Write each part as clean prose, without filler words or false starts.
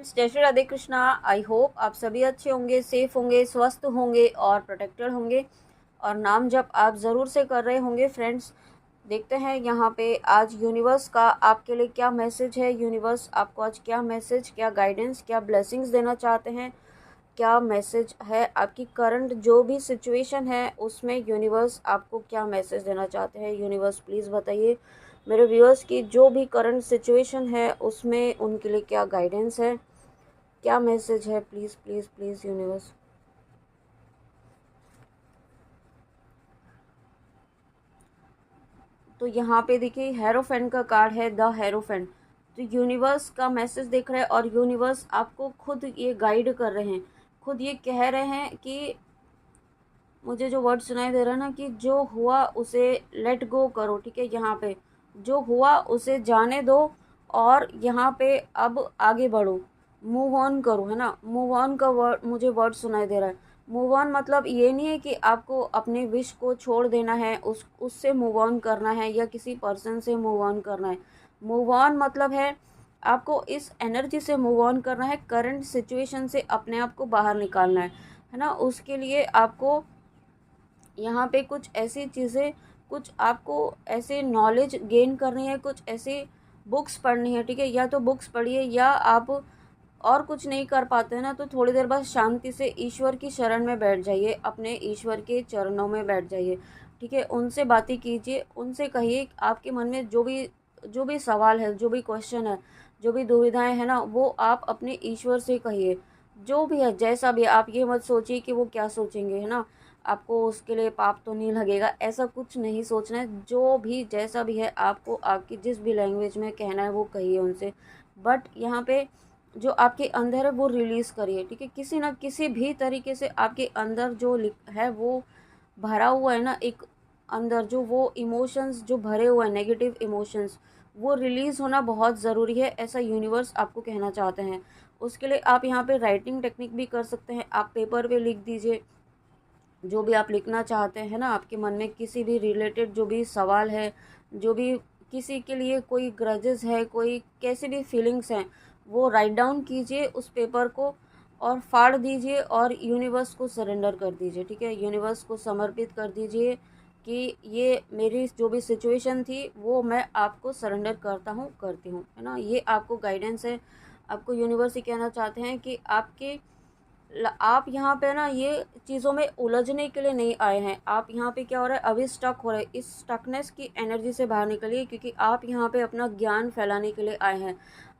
Friends, जय Shri Radhe Krishna. I hope आप सभी अच्छे होंगे, सेफ होंगे, स्वस्थ होंगे और प्रोटेक्टेड होंगे और नाम जप आप ज़रूर से कर रहे होंगे। फ्रेंड्स, देखते हैं यहाँ पे आज यूनिवर्स का आपके लिए क्या मैसेज है। यूनिवर्स आपको आज क्या मैसेज, क्या गाइडेंस, क्या ब्लेसिंग्स देना चाहते हैं, क्या मैसेज है आपकी करंट जो भी सिचुएशन है उसमें यूनिवर्स आपको क्या मैसेज देना चाहते हैं। यूनिवर्स प्लीज़ बताइए मेरे व्यूअर्स की जो भी करंट सिचुएशन है उसमें उनके लिए क्या गाइडेंस है, क्या मैसेज है। Please please please universe. तो यहाँ पे देखिए हेरोफेंट का कार्ड है, द हेरोफेंट। तो यूनिवर्स का मैसेज देख रहे हैं और यूनिवर्स आपको खुद ये गाइड कर रहे हैं, खुद ये कह रहे हैं कि मुझे जो वर्ड सुनाई दे रहा है ना कि जो हुआ उसे लेट गो करो। ठीक है, यहाँ पे जो हुआ उसे जाने दो और यहाँ पे अब आगे बढ़ो, मूव ऑन करो, है ना। मूव ऑन का वर्ड मुझे वर्ड सुनाई दे रहा है। मूव ऑन मतलब ये नहीं है कि आपको अपने विश को छोड़ देना है, उससे मूव ऑन करना है या किसी पर्सन से मूव ऑन करना है। मूव ऑन मतलब है आपको इस एनर्जी से मूव ऑन करना है, करंट सिचुएशन से अपने आप को बाहर निकालना है ना। उसके लिए आपको यहाँ पे कुछ ऐसी चीज़ें, कुछ आपको ऐसे नॉलेज गेन करनी है, कुछ ऐसे बुक्स पढ़नी है। ठीक है, या तो बुक्स पढ़िए या आप और कुछ नहीं कर पाते हैं ना तो थोड़ी देर बाद शांति से ईश्वर की शरण में बैठ जाइए, अपने ईश्वर के चरणों में बैठ जाइए। ठीक है, उनसे बातें कीजिए, उनसे कहिए आपके मन में जो भी सवाल है, जो भी क्वेश्चन है, जो भी दुविधाएं हैं ना, वो आप अपने ईश्वर से कहिए। जो भी है, जैसा भी, आप ये मत सोचिए कि वो क्या सोचेंगे, है ना। आपको उसके लिए पाप तो नहीं लगेगा, ऐसा कुछ नहीं सोचना है। जो भी जैसा भी है आपको आपकी जिस भी लैंग्वेज में कहना है वो कहिए उनसे। बट यहाँ पे जो आपके अंदर है वो रिलीज़ करिए। ठीक है, किसी ना किसी भी तरीके से आपके अंदर जो है वो भरा हुआ है ना, एक अंदर जो वो इमोशंस जो भरे हुए हैं, नेगेटिव इमोशंस, वो रिलीज़ होना बहुत ज़रूरी है, ऐसा यूनिवर्स आपको कहना चाहते हैं। उसके लिए आप यहाँ पे राइटिंग टेक्निक भी कर सकते हैं। आप पेपर पे लिख दीजिए जो भी आप लिखना चाहते हैं ना, आपके मन में किसी भी रिलेटेड जो भी सवाल है, जो भी किसी के लिए कोई ग्रजेस है, कोई कैसी भी फीलिंग्स हैं, वो राइट डाउन कीजिए उस पेपर को और फाड़ दीजिए और यूनिवर्स को सरेंडर कर दीजिए। ठीक है, यूनिवर्स को समर्पित कर दीजिए कि ये मेरी जो भी सिचुएशन थी वो मैं आपको सरेंडर करता हूँ, करती हूँ, है ना। ये आपको गाइडेंस है। आपको यूनिवर्स ही कहना चाहते हैं कि आप यहाँ पे ना ये चीज़ों में उलझने के लिए नहीं आए हैं। आप यहाँ पे क्या हो रहा है, अभी स्टक हो रहे हैं, इस स्टकनेस की एनर्जी से बाहर निकलिए, क्योंकि आप यहाँ पे अपना ज्ञान फैलाने के लिए आए हैं।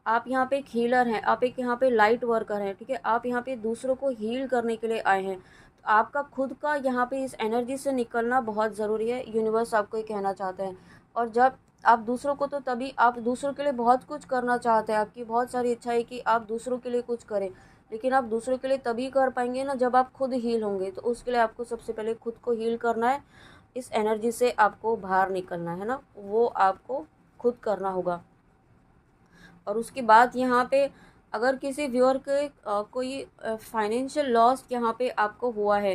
आप यहाँ पे एक हीलर हैं, आप एक यहाँ पे लाइट वर्कर हैं। ठीक है, आप यहाँ पे दूसरों को हील करने के लिए आए हैं। तो आपका खुद का यहाँ पे इस एनर्जी से निकलना बहुत ज़रूरी है, यूनिवर्स आपको ये कहना चाहता है। और जब आप दूसरों को, तो तभी आप दूसरों के लिए बहुत कुछ करना चाहते हैं, आपकी बहुत सारी इच्छा है कि आप दूसरों के लिए कुछ करें, लेकिन आप दूसरों के लिए तभी कर पाएंगे ना जब आप खुद हील होंगे। तो उसके लिए आपको सबसे पहले खुद को हील करना है, इस एनर्जी से आपको बाहर निकलना है ना, वो आपको खुद करना होगा। और उसके बाद यहाँ पे अगर किसी व्यूअर के कोई फाइनेंशियल लॉस यहाँ पे आपको हुआ है,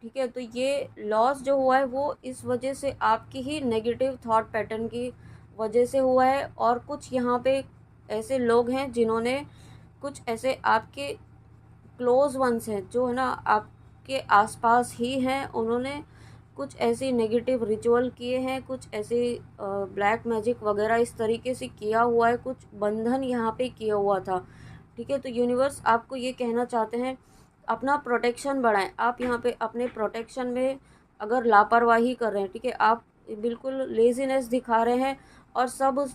ठीक है, तो ये लॉस जो हुआ है वो इस वजह से आपकी ही नेगेटिव थॉट पैटर्न की वजह से हुआ है। और कुछ यहाँ पे ऐसे लोग हैं जिन्होंने, कुछ ऐसे आपके क्लोज वंस हैं जो है ना आपके आसपास ही हैं, उन्होंने कुछ ऐसे नेगेटिव रिचुअल किए हैं, कुछ ऐसे ब्लैक मैजिक वगैरह इस तरीके से किया हुआ है, कुछ बंधन यहाँ पे किया हुआ था। ठीक है, तो यूनिवर्स आपको ये कहना चाहते हैं अपना प्रोटेक्शन बढ़ाएं। आप यहाँ पे अपने प्रोटेक्शन में अगर लापरवाही कर रहे हैं, ठीक है, आप बिल्कुल लेजीनेस दिखा रहे हैं और सब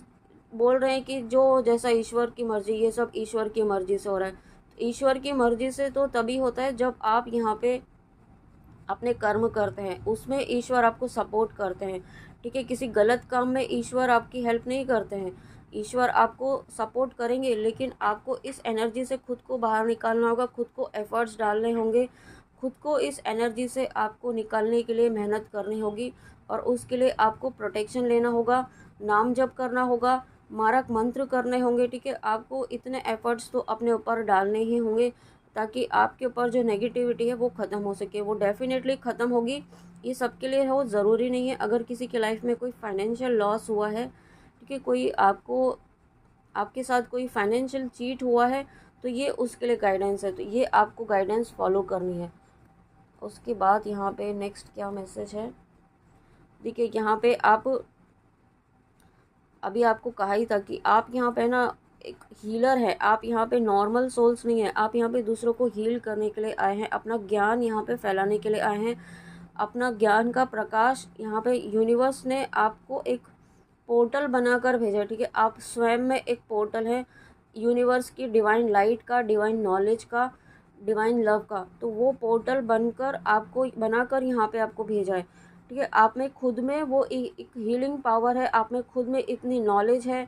बोल रहे हैं कि जो जैसा ईश्वर की मर्जी, ये सब ईश्वर की मर्जी से हो रहा है। ईश्वर की मर्जी से तो तभी होता है जब आप यहाँ पे अपने कर्म करते हैं, उसमें ईश्वर आपको सपोर्ट करते हैं। ठीक है, किसी गलत काम में ईश्वर आपकी हेल्प नहीं करते हैं। ईश्वर आपको सपोर्ट करेंगे, लेकिन आपको इस एनर्जी से खुद को बाहर निकालना होगा, खुद को एफर्ट्स डालने होंगे, खुद को इस एनर्जी से आपको निकालने के लिए मेहनत करनी होगी। और उसके लिए आपको प्रोटेक्शन लेना होगा, नाम जप करना होगा, मारक मंत्र करने होंगे। ठीक है, आपको इतने एफर्ट्स तो अपने ऊपर डालने ही होंगे ताकि आपके ऊपर जो नेगेटिविटी है वो ख़त्म हो सके। वो डेफिनेटली ख़त्म होगी, ये सबके लिए हो, ज़रूरी नहीं है। अगर किसी की लाइफ में कोई फाइनेंशियल लॉस हुआ है, ठीक है, कोई आपको, आपके साथ कोई फाइनेंशियल चीट हुआ है, तो ये उसके लिए गाइडेंस है, तो ये आपको गाइडेंस फॉलो करनी है। उसके बाद यहाँ पे नेक्स्ट क्या मैसेज है, देखिए यहाँ पे आप अभी आपको कहा ही था कि आप यहाँ पे ना एक हीलर है, आप यहाँ पे नॉर्मल सोल्स नहीं है, आप यहाँ पे दूसरों को हील करने के लिए आए हैं, अपना ज्ञान यहाँ पे फैलाने के लिए आए हैं, अपना ज्ञान का प्रकाश यहाँ पे यूनिवर्स ने आपको एक पोर्टल बनाकर भेजा, ठीक है। आप स्वयं में एक पोर्टल है यूनिवर्स की डिवाइन लाइट का, डिवाइन नॉलेज का, डिवाइन लव का, तो वो पोर्टल बनकर आपको बनाकर यहाँ पे आपको भेजा है, ठीक है। आप में खुद में वो एक हीलिंग पावर है, आप में खुद में इतनी नॉलेज है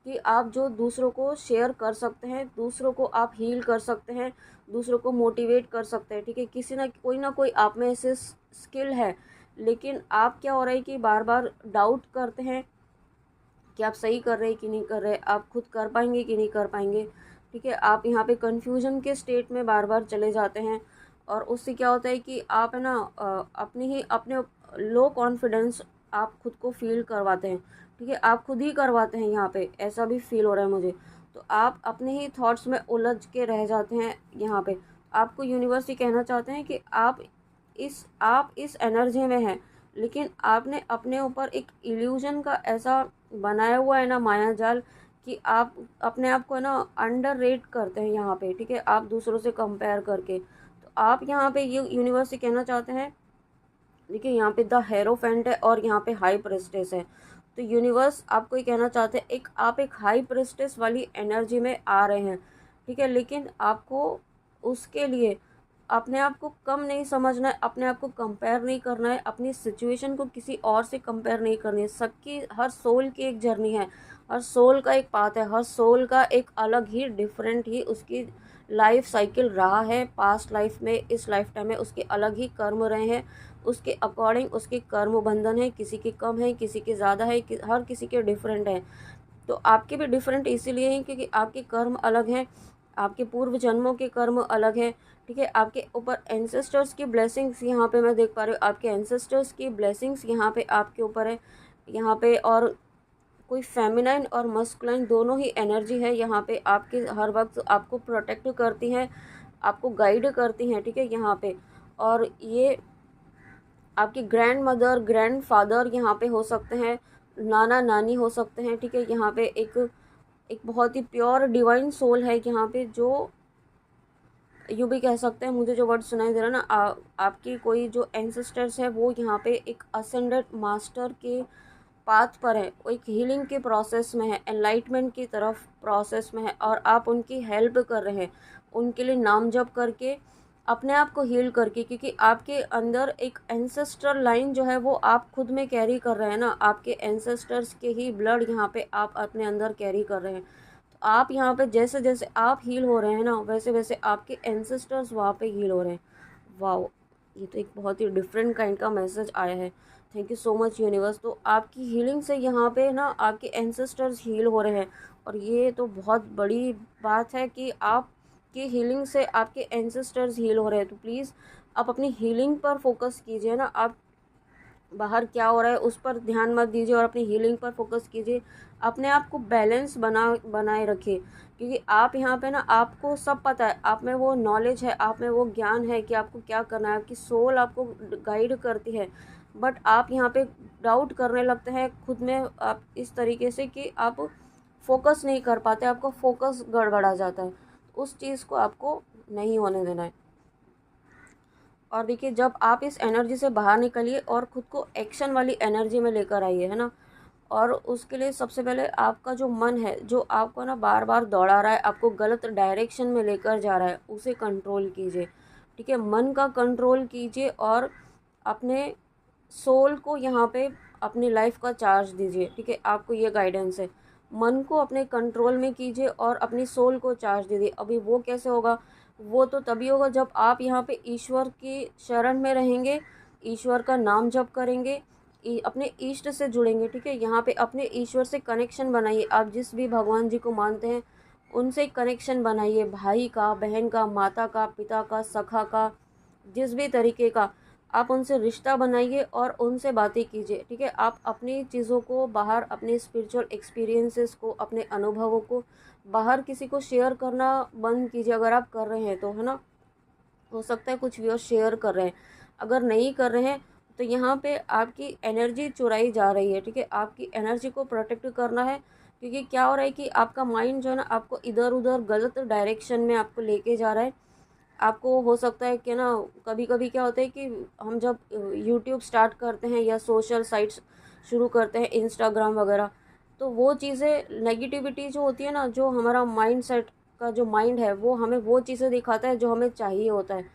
कि आप जो दूसरों को शेयर कर सकते हैं, दूसरों को आप हील कर सकते हैं, दूसरों को मोटिवेट कर सकते हैं, ठीक है। किसी ना कोई आप में ऐसे स्किल है, लेकिन आप क्या हो रहा है कि बार बार डाउट करते हैं कि आप सही कर रहे हैं कि नहीं कर रहे, आप खुद कर पाएंगे कि नहीं कर पाएंगे, ठीक है। आप यहाँ पे कन्फ्यूजन के स्टेट में बार बार चले जाते हैं, और उससे क्या होता है कि आप है ना अपने लो कॉन्फिडेंस आप खुद को फील करवाते हैं, ठीक है। आप खुद ही करवाते हैं, यहाँ पे ऐसा भी फील हो रहा है मुझे। तो आप अपने ही थॉट्स में उलझ के रह जाते हैं यहाँ पे। आपको यूनिवर्स ये कहना चाहते हैं कि आप इस एनर्जी में हैं, लेकिन आपने अपने ऊपर एक इल्यूजन का ऐसा बनाया हुआ है ना माया जाल, कि आप अपने आप को ना अंडर रेट करते हैं यहाँ पे, ठीक है, आप दूसरों से कंपेयर करके। तो आप यहाँ पे ये यूनिवर्स से कहना चाहते हैं, देखिए यहाँ पे द हेरोफेंट है और यहाँ पे हाई प्रेस्टेस है। तो यूनिवर्स आपको ये कहना चाहते हैं, आप एक हाई प्रेस्टेस वाली एनर्जी में आ रहे हैं, ठीक है, लेकिन आपको उसके लिए अपने आप को कम नहीं समझना है, अपने आप को कंपेयर नहीं करना है, अपनी सिचुएशन को किसी और से कंपेयर नहीं करनी है। सबकी, हर सोल की एक जर्नी है, हर सोल का एक पाथ है, हर सोल का एक अलग ही डिफरेंट ही उसकी लाइफ साइकिल रहा है। पास्ट लाइफ में, इस लाइफ टाइम में उसके अलग ही कर्म रहे हैं, उसके अकॉर्डिंग उसके कर्म बंधन है, किसी के कम है, किसी के ज़्यादा है, हर किसी के डिफरेंट है। तो आपके भी डिफरेंट इसीलिए हैं क्योंकि आपके कर्म अलग हैं, आपके पूर्व जन्मों के कर्म अलग है, ठीक है। आपके ऊपर एंसेस्टर्स की ब्लेसिंग्स यहाँ पे मैं देख पा रही हूँ, आपके एंसेस्टर्स की ब्लेसिंग्स यहाँ पे आपके ऊपर है यहाँ पे। और कोई फेमिनाइन और मस्कुलाइन दोनों ही एनर्जी है यहाँ पे, आपके हर वक्त आपको प्रोटेक्ट करती हैं, आपको गाइड करती हैं, ठीक है यहाँ पे। और ये आपकी ग्रैंड मदर, ग्रैंड फादर यहाँ पे हो सकते हैं, नाना नानी हो सकते हैं, ठीक है। यहाँ पे एक बहुत ही प्योर डिवाइन सोल है यहाँ पे, जो यूँ भी कह सकते हैं, मुझे जो वर्ड सुनाई दे रहा है ना, आपकी कोई जो एंसेस्टर्स है वो यहाँ पे एक असेंडेड मास्टर के पाथ पर है, वो एक हीलिंग के प्रोसेस में है, एनलाइटमेंट की तरफ प्रोसेस में है, और आप उनकी हेल्प कर रहे हैं, उनके लिए नाम जप करके, अपने आप को हील करके, क्योंकि आपके अंदर एक एंसेस्टर लाइन जो है वो आप खुद में कैरी कर रहे हैं ना, आपके एंसेस्टर्स के ही ब्लड यहाँ पे आप अपने अंदर कैरी कर रहे हैं। तो आप यहाँ पे जैसे जैसे आप हील हो रहे हैं ना, वैसे वैसे आपके एंसेस्टर्स वहाँ पे हील हो रहे हैं। वाओ, ये तो एक बहुत ही डिफरेंट काइंड का मैसेज आया है। Thank you so much universe. तो आपकी हीलिंग से यहाँ पे ना आपके एंसेस्टर्स हील हो रहे हैं, और ये तो बहुत बड़ी बात है कि आपकी हीलिंग से आपके एंसेस्टर्स हील हो रहे हैं। तो प्लीज़ आप अपनी हीलिंग पर फोकस कीजिए ना, आप बाहर क्या हो रहा है उस पर ध्यान मत दीजिए और अपनी हीलिंग पर फोकस कीजिए। अपने आप को बैलेंस बनाए रखिए, क्योंकि आप यहाँ पे ना, आपको सब पता है, आप में वो नॉलेज है, आप में वो ज्ञान है कि आपको क्या करना है, आपकी सोल आपको गाइड करती है। बट आप यहाँ पे डाउट करने लगते हैं खुद में, आप इस तरीके से कि आप फोकस नहीं कर पाते, आपका फोकस गड़बड़ा जाता है। उस चीज़ को आपको नहीं होने देना है। और देखिए, जब आप इस एनर्जी से बाहर निकलिए और ख़ुद को एक्शन वाली एनर्जी में लेकर आइए, है ना। और उसके लिए सबसे पहले आपका जो मन है, जो आपको ना बार बार दौड़ा रहा है, आपको गलत डायरेक्शन में लेकर जा रहा है, उसे कंट्रोल कीजिए, ठीक है। मन का कंट्रोल कीजिए और अपने सोल को यहाँ पे अपनी लाइफ का चार्ज दीजिए, ठीक है। आपको ये गाइडेंस है, मन को अपने कंट्रोल में कीजिए और अपनी सोल को चार्ज दीजिए। अभी वो कैसे होगा, वो तो तभी होगा जब आप यहाँ पे ईश्वर की शरण में रहेंगे, ईश्वर का नाम जप करेंगे, अपने इष्ट से जुड़ेंगे, ठीक है। यहाँ पे अपने ईश्वर से कनेक्शन बनाइए, आप जिस भी भगवान जी को मानते हैं उनसे कनेक्शन बनाइए, भाई का, बहन का, माता का, पिता का, सखा का, जिस भी तरीके का आप उनसे रिश्ता बनाइए और उनसे बातें कीजिए, ठीक है। आप अपनी चीज़ों को बाहर, अपने स्पिरिचुअल एक्सपीरियंसेस को, अपने अनुभवों को बाहर किसी को शेयर करना बंद कीजिए। अगर आप कर रहे हैं तो, है ना, हो सकता है कुछ व्यूअर्स शेयर कर रहे हैं, अगर नहीं कर रहे हैं तो यहाँ पे आपकी एनर्जी चुराई जा रही है, ठीक है। आपकी एनर्जी को प्रोटेक्ट करना है, क्योंकि क्या हो रहा है कि आपका माइंड जो है ना आपको इधर उधर गलत डायरेक्शन में आपको लेके जा रहा है। आपको हो सकता है कि ना, कभी कभी क्या होता है कि हम जब यूट्यूब स्टार्ट करते हैं या सोशल साइट्स शुरू करते हैं, इंस्टाग्राम वगैरह, तो वो चीज़ें नेगेटिविटी जो होती है ना, जो हमारा माइंड सेट का जो माइंड है वो हमें वो चीज़ें दिखाता है जो हमें चाहिए होता है,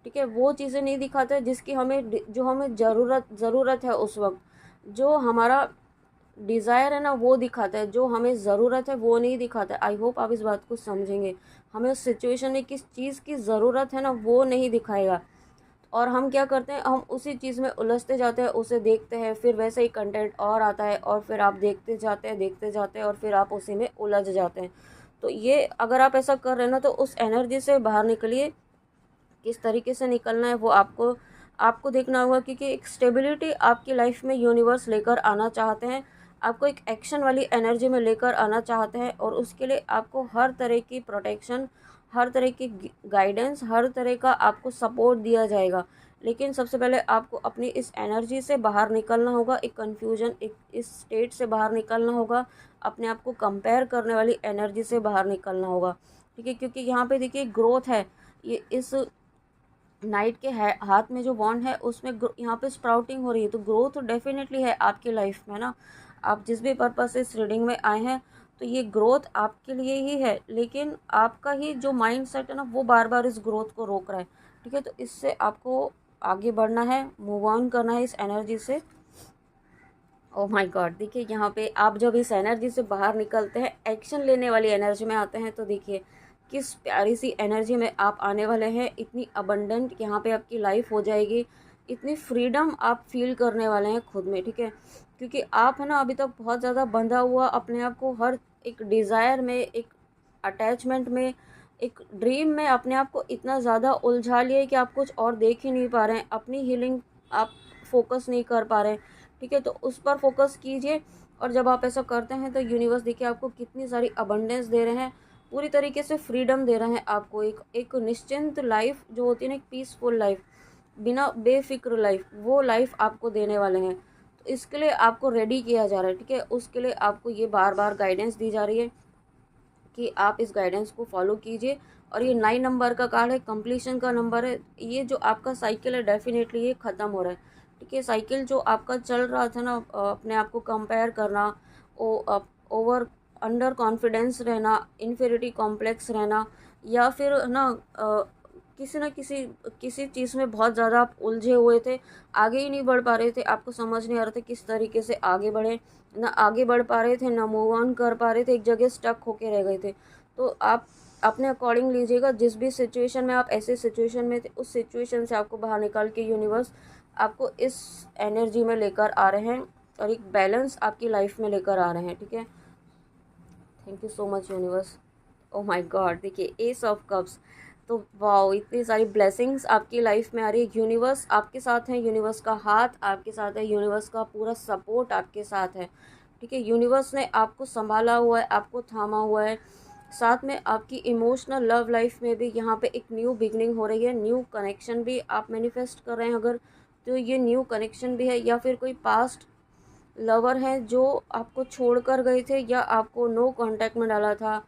ठीक है। वो चीज़ें नहीं दिखाता है जिसकी हमें, जो हमें ज़रूरत है उस वक्त, जो हमारा डिज़ायर है ना वो दिखाता है, जो हमें ज़रूरत है वो नहीं दिखाता है। आई होप आप इस बात को समझेंगे। हमें उस सिचुएशन में किस चीज़ की ज़रूरत है ना वो नहीं दिखाएगा, और हम क्या करते हैं, हम उसी चीज़ में उलझते जाते हैं, उसे देखते हैं, फिर वैसे ही कंटेंट और आता है और फिर आप देखते जाते हैं और फिर आप उसी में उलझ जाते हैं। तो ये अगर आप ऐसा कर रहे हैं ना, तो उस एनर्जी से बाहर निकलिए। किस तरीके से निकलना है वो आपको आपको देखना होगा, क्योंकि एक स्टेबिलिटी आपकी लाइफ में यूनिवर्स लेकर आना चाहते हैं। आपको एक एक्शन वाली एनर्जी में लेकर आना चाहते हैं, और उसके लिए आपको हर तरह की प्रोटेक्शन, हर तरह की गाइडेंस, हर तरह का आपको सपोर्ट दिया जाएगा। लेकिन सबसे पहले आपको अपनी इस एनर्जी से बाहर निकलना होगा, एक कन्फ्यूजन, एक इस स्टेट से बाहर निकलना होगा, अपने आप को कंपेयर करने वाली एनर्जी से बाहर निकलना होगा, ठीक है। क्योंकि यहाँ पे देखिए ग्रोथ है, ये इस नाइट के हाथ में जो बॉन्ड है उसमें यहाँ पे स्प्राउटिंग हो रही है, तो ग्रोथ डेफिनेटली है आपके लाइफ में ना। आप जिस भी पर्पस से इस रीडिंग में आए हैं, तो ये ग्रोथ आपके लिए ही है, लेकिन आपका ही जो माइंड सेट है ना वो बार बार इस ग्रोथ को रोक रहा है, ठीक है। तो इससे आपको आगे बढ़ना है, मूव ऑन करना है इस एनर्जी से। ओह माय गॉड, देखिए यहाँ पे आप जब इस एनर्जी से बाहर निकलते हैं, एक्शन लेने वाली एनर्जी में आते हैं, तो देखिए किस प्यारी सी एनर्जी में आप आने वाले हैं। इतनी अबंडेंट यहाँ पे आपकी लाइफ हो जाएगी, इतनी फ्रीडम आप फील करने वाले हैं खुद में, ठीक है। क्योंकि आप है ना अभी तक बहुत ज़्यादा बंधा हुआ अपने आप को हर एक डिज़ायर में, एक अटैचमेंट में, एक ड्रीम में अपने आप को इतना ज़्यादा उलझा लिया है कि आप कुछ और देख ही नहीं पा रहे हैं, अपनी हीलिंग आप फोकस नहीं कर पा रहे हैं, ठीक है। तो उस पर फोकस कीजिए, और जब आप ऐसा करते हैं तो यूनिवर्स देखिए आपको कितनी सारी अबंडेंस दे रहे हैं, पूरी तरीके से फ्रीडम दे रहे हैं आपको, एक निश्चिंत लाइफ जो होती है ना, एक पीसफुल लाइफ, बिना बेफिक्र लाइफ, वो लाइफ आपको देने वाले हैं। तो इसके लिए आपको रेडी किया जा रहा है, ठीक है। उसके लिए आपको ये बार बार गाइडेंस दी जा रही है कि आप इस गाइडेंस को फॉलो कीजिए। और ये 9 नंबर का कार्ड है, कंप्लीशन का नंबर है। ये जो आपका साइकिल है डेफिनेटली ये ख़त्म हो रहा है, ठीक है। साइकिल जो आपका चल रहा था ना, अपने आप को कंपेयर करना, ओवर अंडर कॉन्फिडेंस रहना, इन्फेरिटी कॉम्प्लेक्स रहना, या फिर ना किसी न किसी चीज़ में बहुत ज़्यादा आप उलझे हुए थे, आगे ही नहीं बढ़ पा रहे थे, आपको समझ नहीं आ रहा था किस तरीके से आगे बढ़े, ना आगे बढ़ पा रहे थे, ना मूव ऑन कर पा रहे थे, एक जगह स्टक होके रह गए थे। तो आप अपने अकॉर्डिंग लीजिएगा, जिस भी सिचुएशन में आप ऐसे सिचुएशन में थे, उस सिचुएशन से आपको बाहर निकाल के यूनिवर्स आपको इस एनर्जी में लेकर आ रहे हैं, और एक बैलेंस आपकी लाइफ में लेकर आ रहे हैं, ठीक है। Thank you so much universe. Oh my God, देखिए एस ऑफ कप्स, तो वाओ, इतनी सारी ब्लेसिंग्स आपकी लाइफ में आ रही है। यूनिवर्स आपके साथ है, यूनिवर्स का हाथ आपके साथ है, यूनिवर्स का पूरा सपोर्ट आपके साथ है, ठीक है। यूनिवर्स ने आपको संभाला हुआ है, आपको थामा हुआ है, साथ में आपकी इमोशनल लव लाइफ में भी यहाँ पे एक न्यू बिगनिंग हो रही है, न्यू कनेक्शन भी आप मैनिफेस्ट कर रहे हैं अगर, तो ये न्यू कनेक्शन भी है, या फिर कोई पास्ट लवर है जो आपको छोड़ कर गए थे, या आपको नो कांटेक्ट में डाला था,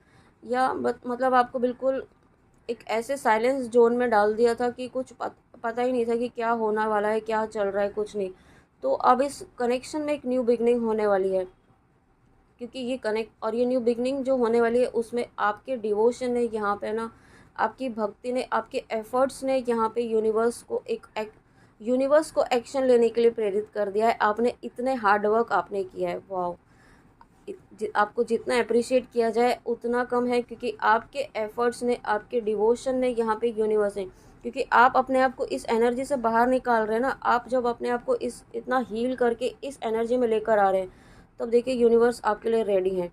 या मतलब आपको बिल्कुल एक ऐसे साइलेंस जोन में डाल दिया था कि कुछ पता ही नहीं था कि क्या होने वाला है, क्या चल रहा है, कुछ नहीं। तो अब इस कनेक्शन में एक न्यू बिगनिंग होने वाली है, क्योंकि ये कनेक्ट और ये न्यू बिगनिंग जो होने वाली है उसमें आपके डिवोशन ने यहाँ पे ना, आपकी भक्ति ने, आपके एफर्ट्स ने यहाँ पे यूनिवर्स को एक्शन लेने के लिए प्रेरित कर दिया है। आपने इतने हार्ड वर्क आपने किया है, वाओ। आपको जितना अप्रिशिएट किया जाए उतना कम है, क्योंकि आपके एफर्ट्स ने, आपके डिवोशन ने यहाँ पे यूनिवर्स है, क्योंकि आप अपने आप को इस एनर्जी से बाहर निकाल रहे हैं ना। आप जब अपने आप को इस इतना हील करके इस एनर्जी में लेकर आ रहे हैं, तब देखिए यूनिवर्स आपके लिए रेडी है।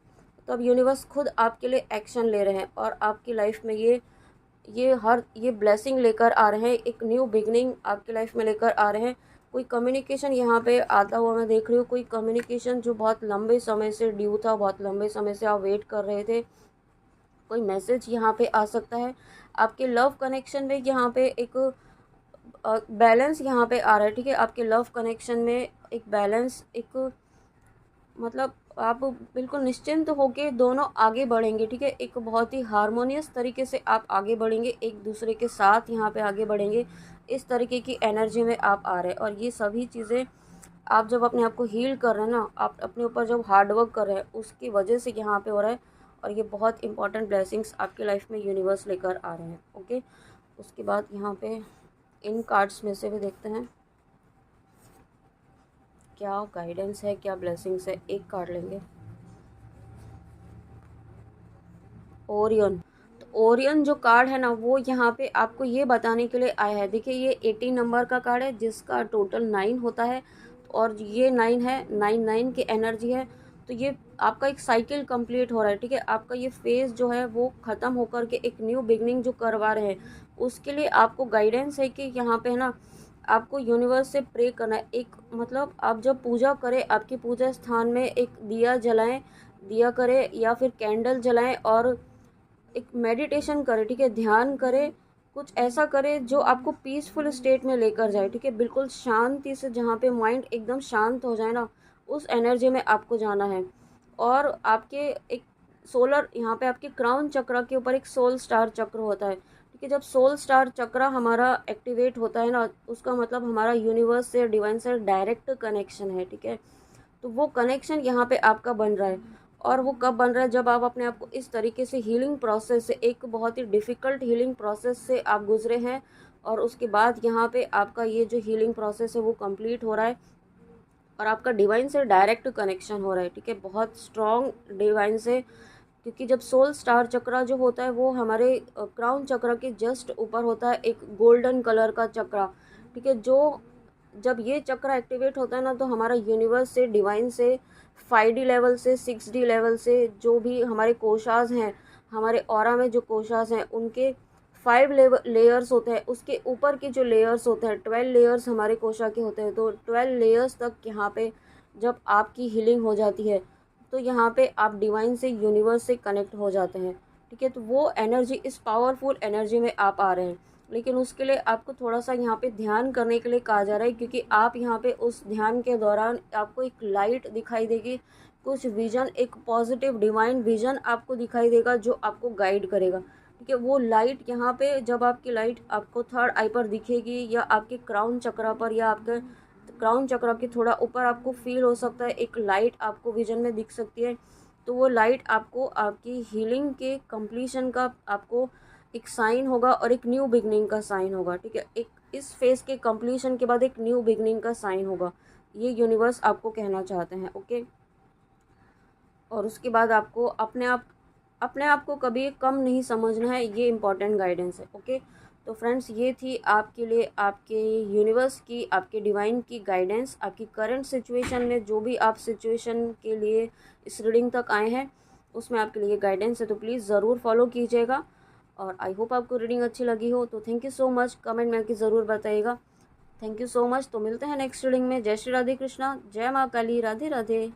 तो अब यूनिवर्स खुद आपके लिए एक्शन ले रहे हैं, और आपकी लाइफ में ये ये ब्लेसिंग लेकर आ रहे हैं, एक न्यू बिगनिंग आपकी लाइफ में लेकर आ रहे हैं। कोई कम्युनिकेशन यहाँ पे आता हुआ मैं देख रही हूँ, कोई कम्युनिकेशन जो बहुत लंबे समय से ड्यू था, बहुत लंबे समय से आप वेट कर रहे थे, कोई मैसेज यहाँ पे आ सकता है। आपके लव कनेक्शन में यहाँ पे एक बैलेंस यहाँ पे आ रहा है, ठीक है। आपके लव कनेक्शन में एक बैलेंस, एक मतलब आप बिल्कुल निश्चिंत होके दोनों आगे बढ़ेंगे, ठीक है। एक बहुत ही हार्मोनियस तरीके से आप आगे बढ़ेंगे, एक दूसरे के साथ यहाँ पे आगे बढ़ेंगे। इस तरीके की एनर्जी में आप आ रहे हैं, और ये सभी चीज़ें आप जब अपने आप को हील कर रहे हैं ना, आप अपने ऊपर जब हार्ड वर्क कर रहे हैं, उसकी वजह से यहाँ पे हो रहा है। और ये बहुत इंपॉर्टेंट ब्लेसिंग्स आपकी लाइफ में यूनिवर्स लेकर आ रहे हैं, ओके। उसके बाद यहाँ पे इन कार्ड्स में से भी देखते हैं क्या गाइडेंस है, क्या ब्लेसिंग्स है। एक कार्ड लेंगे, ओरियन। तो ओरियन जो कार्ड है ना, वो यहाँ पे आपको ये बताने के लिए आया है। देखिए, ये 18 नंबर का कार्ड है जिसका टोटल 9 होता है, और ये 9 है, 9 की एनर्जी है। तो ये आपका एक साइकिल कंप्लीट हो रहा है, ठीक है। आपका ये फेज जो है वो ख़त्म होकर के एक न्यू बिगनिंग जो करवा रहे हैं, उसके लिए आपको गाइडेंस है कि यहाँ पे है ना, आपको यूनिवर्स से प्रे करना है। एक मतलब आप जब पूजा करें, आपकी पूजा स्थान में एक दिया जलाएं, दिया करें या फिर कैंडल जलाएं, और एक मेडिटेशन करें, ठीक है। ध्यान करें, कुछ ऐसा करें जो आपको पीसफुल स्टेट में लेकर जाए, ठीक है। बिल्कुल शांति से, जहाँ पे माइंड एकदम शांत हो जाए ना, उस एनर्जी में आपको जाना है। और आपके एक सोलर, यहाँ पे आपके क्राउन चक्र के ऊपर एक सोल स्टार चक्र होता है, ठीक है। जब सोल स्टार चक्र हमारा एक्टिवेट होता है ना, उसका मतलब हमारा यूनिवर्स से, डिवाइन से डायरेक्ट कनेक्शन है, ठीक है। तो वो कनेक्शन यहाँ पे आपका बन रहा है। और वो कब बन रहा है, जब आप अपने आप को इस तरीके से हीलिंग प्रोसेस से, एक बहुत ही डिफ़िकल्ट हीलिंग प्रोसेस से आप गुजरे हैं, और उसके बाद यहाँ पे आपका ये जो हीलिंग प्रोसेस है वो कंप्लीट हो रहा है, और आपका डिवाइन से डायरेक्ट कनेक्शन हो रहा है, ठीक है। बहुत स्ट्रॉन्ग डिवाइन से, क्योंकि जब सोल स्टार चक्र जो होता है वो हमारे क्राउन चक्र के जस्ट ऊपर होता है, एक गोल्डन कलर का चक्र, ठीक है। जो जब ये चक्र एक्टिवेट होता है ना, तो हमारा यूनिवर्स से, डिवाइन से, 5D लेवल से, 6D लेवल से, जो भी हमारे कोशास हैं, हमारे ऑरा में जो कोशास हैं, उनके 5 लेयर्स होते हैं, उसके ऊपर के जो लेयर्स होते हैं, 12 लेयर्स हमारे कोशा के होते हैं। तो 12 लेयर्स तक यहाँ पे जब आपकी हीलिंग हो जाती है, तो यहाँ पे आप डिवाइन से, यूनिवर्स से कनेक्ट हो जाते हैं, ठीक है। तो वो एनर्जी, इस पावरफुल एनर्जी में आप आ रहे हैं। लेकिन उसके लिए आपको थोड़ा सा यहाँ पे ध्यान करने के लिए कहा जा रहा है, क्योंकि आप यहाँ पे उस ध्यान के दौरान आपको एक लाइट दिखाई देगी, कुछ विजन, एक पॉजिटिव डिवाइन विजन आपको दिखाई देगा जो आपको गाइड करेगा, ठीक है। वो लाइट यहाँ पे, जब आपकी लाइट आपको थर्ड आई पर दिखेगी, या आपके क्राउन चक्र पर, या आपके क्राउन चक्र के थोड़ा ऊपर आपको फील हो सकता है, एक लाइट आपको विजन में दिख सकती है। तो वो लाइट आपको आपकी हीलिंग के कंप्लीशन का आपको एक साइन होगा, और एक न्यू बिगनिंग का साइन होगा, ठीक है। एक इस फेज़ के कंप्लीशन के बाद एक न्यू बिगनिंग का साइन होगा, ये यूनिवर्स आपको कहना चाहते हैं, ओके। और उसके बाद आपको अपने आप को कभी कम नहीं समझना है, ये इम्पॉर्टेंट गाइडेंस है, ओके। तो फ्रेंड्स, ये थी आपके लिए आपके यूनिवर्स की, आपके डिवाइन की गाइडेंस, आपकी करंट सिचुएशन में जो भी आप सिचुएशन के लिए इस रीडिंग तक आए हैं, उसमें आपके लिए गाइडेंस है। तो प्लीज़ ज़रूर फॉलो कीजिएगा, और आई होप आपको रीडिंग अच्छी लगी हो। तो thank you so much, comment में आके ज़रूर बताइएगा। Thank you so much. तो मिलते हैं नेक्स्ट रीडिंग में। जय श्री राधे कृष्णा, जय माँ काली, राधे राधे।